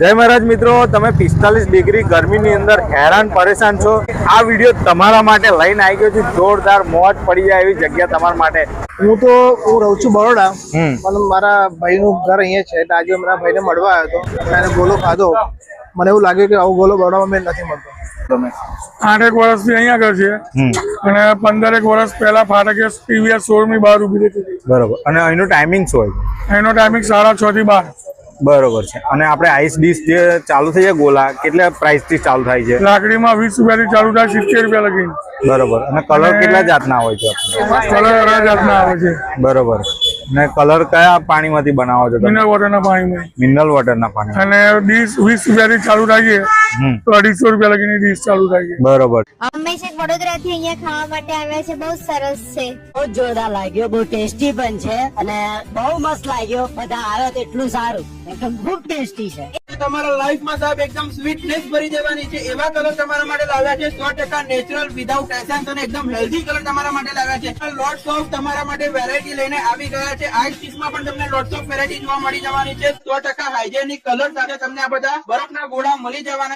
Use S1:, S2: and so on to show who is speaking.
S1: જય મહારાજ મિત્રો, તમે 45 ડિગ્રી ગરમીની અંદર હેરાન પરેશાન છો. આ વિડીયો તમારા માટે લઈને આવી ગયો છું. જોરદાર મોજ પડી જાય એવી જગ્યા તમારા માટે.
S2: હું રહું છું બરોડા, પણ મારા ભાઈનું ઘર અહીંયા છે. એટલે આજે મારા ભાઈને મળવા આવ્યો હતો, એને ગોલો ખાધો. મને એવું લાગ્યું કે આવો ગોલો બરોડામાં મેં નથી મળતો.
S3: 8 વર્ષથી અહીંયા આગળ છે અને 15 વર્ષ પહેલા ફાટકે ટીવીએસ શોરૂમની બહાર ઉભી હતી.
S1: બરોબર. અને અહીંનો ટાઈમિંગ શું હોય?
S3: એનો ટાઈમિંગ 6:30 થી 12.
S1: બરોબર છે. અને આપણે આઈસ ડીશ જે ચાલુ થઈ જાય ગોલા, કેટલા પ્રાઇસ થી ચાલુ થાય છે?
S3: લાકડીમાં 20 રૂપિયાથી ચાલુ થાય, 70 રૂપિયા લગી.
S1: બરોબર. અને કલર કેટલા જાતના હોય છે?
S3: કલર ઘણા જાતના આવે છે.
S1: બરોબર. અને કલર કયા પાણીમાંથી બનાવો છો તમે?
S3: મિનરલ વોટરના પાણીમાં.
S1: મિનરલ વોટરના પાણી.
S3: અને ડીશ 20 રૂપિયાથી ચાલુ થાય છે તો 250 રૂપિયા લગીની ડીશ ચાલુ થાય છે.
S1: બરોબર.
S4: અમે છે વડોદરાથી અહીંયા ખાવા માટે આવ્યા છે. બહુ સરસ છે,
S5: બહુ જોરદાર લાગ્યો, બહુ ટેસ્ટી પણ છે અને બહુ મસ્ત લાગ્યો. બધા આવે તો એટલું સારું, એકદમ ખૂબ ટેસ્ટી છે.
S6: તમારા લાઈફમાં સાહેબ એકદમ સ્વીટનેસ ભરી દેવાની છે એવા કલર તમારા માટે લાવ્યા છે. 100% નેચરલ, વિધાઉટ એસેન્સ અને એકદમ હેલ્ધી કલર તમારા માટે લાવ્યા છે. લોટ્સ ઓફ તમારા માટે વેરાયટી લઈને આવી ગયા છે. આઈસ ડીશમાં પણ તમને લોટ્સ ઓફ વેરાયટી જોવા મળી જવાની છે. 100% હાઇજેનિક કલર સાથે તમને આ બધા બરફના ગોળા મળી જવાના.